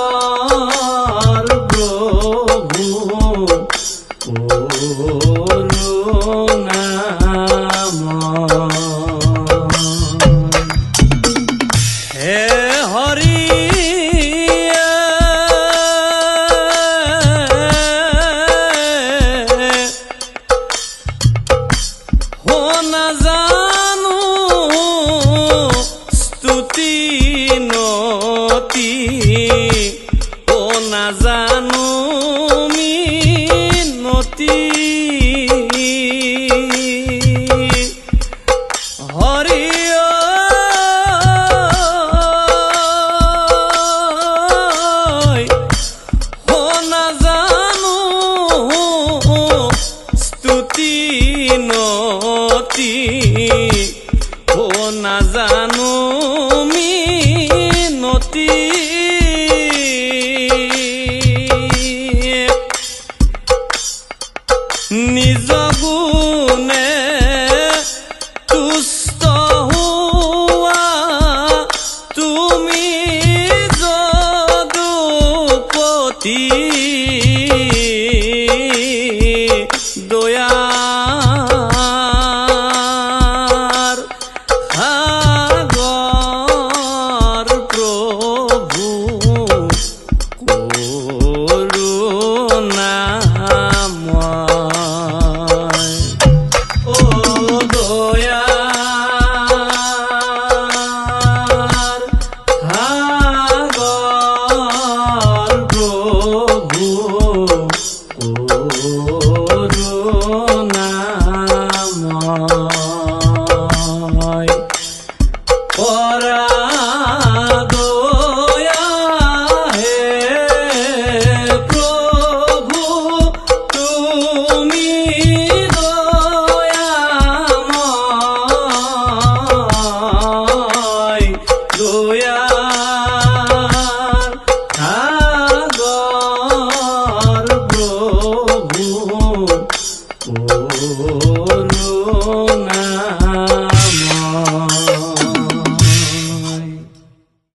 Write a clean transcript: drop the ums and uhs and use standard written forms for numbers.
সাগর প্রভু হে হরি হো না জানো স্তুতি নতি ও না জানো মিনতি হরি হো না জানো স্তুতি নতি ও না জানো মিনতি নিজ গুণে তুষ্ট হুয়া তুমি যদুপতি দয়ার সাগর প্রভু করুণাময় ও দয়ার সাগর প্রভু করুণাময় পরা দয়া হে প্রভু তুমি দয়াময় দয়ার সাগর প্রভু করুণা